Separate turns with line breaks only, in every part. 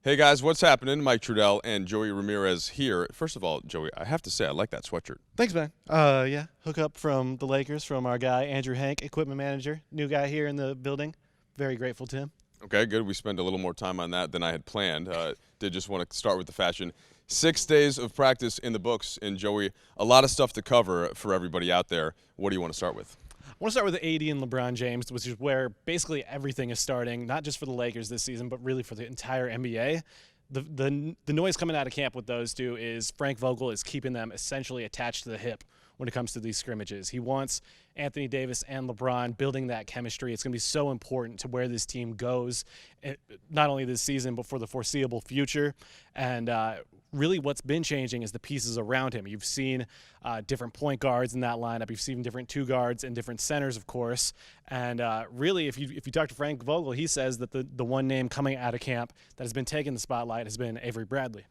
Hey guys, what's happening? Mike Trudell and Joey Ramirez here. First of all, Joey, I have to say I like that sweatshirt.
Thanks, man. Yeah, hook up from the Lakers from our guy Andrew Hank, equipment manager, new guy here in the building. Very grateful to him.
Okay, good. We spend a little more time on that than I had planned. Did just want to start with the fashion. 6 days of practice in the books, and Joey, a lot of stuff to cover for everybody out there. What do you want to start with?
I want to start with the AD and LeBron James, which is where basically everything is starting, not just for the Lakers this season, but really for the entire NBA. The noise coming out of camp with those two is Frank Vogel is keeping them essentially attached to the hip when it comes to these scrimmages. He wants Anthony Davis and LeBron building that chemistry. It's going to be so important to where this team goes, not only this season, but for the foreseeable future. And really what's been changing is the pieces around him. You've seen different point guards in that lineup. You've seen different two guards and different centers, of course. And really, if you talk to Frank Vogel, he says that the one name coming out of camp that has been taking the spotlight has been Avery Bradley.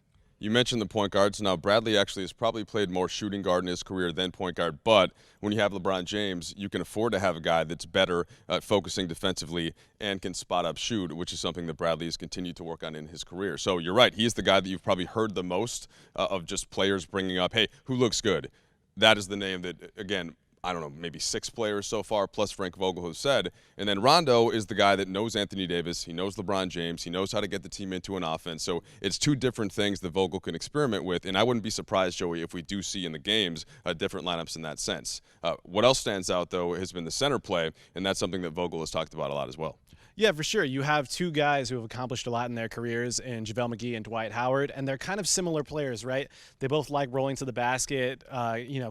You mentioned the point guards. Now, Bradley actually has probably played more shooting guard in his career than point guard, but when you have LeBron James, you can afford to have a guy that's better at focusing defensively and can spot up shoot, which is something that Bradley has continued to work on in his career. So you're right. He's the guy that you've probably heard the most of just players bringing up, hey, who looks good? That is the name that, again, I don't know, maybe 6 players so far, plus Frank Vogel has said. And then Rondo is the guy that knows Anthony Davis. He knows LeBron James. He knows how to get the team into an offense. So it's 2 different things that Vogel can experiment with. And I wouldn't be surprised, Joey, if we do see in the games different lineups in that sense. What else stands out, though, has been the center play, and that's something that Vogel has talked about a lot as well.
Yeah, for sure. You have 2 guys who have accomplished a lot in their careers in JaVale McGee and Dwight Howard, and they're kind of similar players, right? They both like rolling to the basket,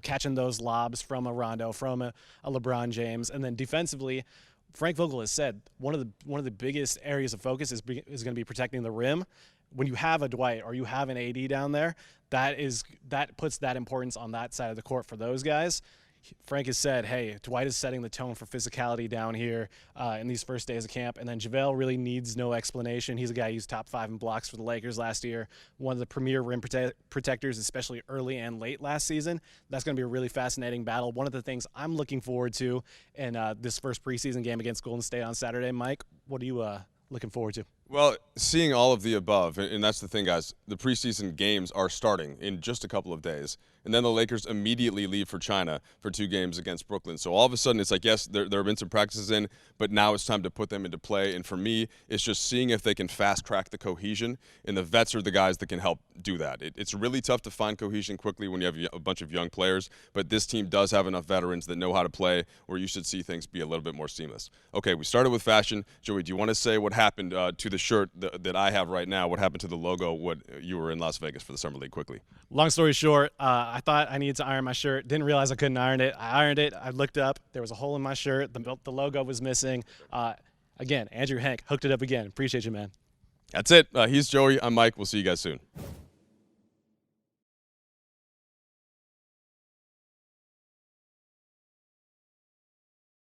catching those lobs from a Rondo, from a LeBron James, and then defensively, Frank Vogel has said one of the biggest areas of focus is going to be protecting the rim. When you have a Dwight or you have an AD down there, that puts that importance on that side of the court for those guys. Frank has said, hey, Dwight is setting the tone for physicality down here in these first days of camp. And then JaVale really needs no explanation. He's a guy who's top 5 in blocks for the Lakers last year, one of the premier rim protectors, especially early and late last season. That's going to be a really fascinating battle. One of the things I'm looking forward to in this first preseason game against Golden State on Saturday. Mike, what are you looking forward to?
Well, seeing all of the above, and that's the thing, guys, the preseason games are starting in just a couple of days. And then the Lakers immediately leave for China for 2 games against Brooklyn. So all of a sudden, it's like, yes, there have been some practices in, but now it's time to put them into play. And for me, it's just seeing if they can fast-track the cohesion, and the vets are the guys that can help do that. It's really tough to find cohesion quickly when you have a bunch of young players, but this team does have enough veterans that know how to play where you should see things be a little bit more seamless. Okay, we started with fashion. Joey, do you want to say what happened to the shirt that I have right now? What happened to the logo when you were in Las Vegas for the Summer League quickly?
Long story short, I thought I needed to iron my shirt. Didn't realize I couldn't iron it. I ironed it. I looked up. There was a hole in my shirt. The logo was missing. Again, Andrew Hank hooked it up again. Appreciate you, man.
That's it. He's Joey. I'm Mike. We'll see you guys soon.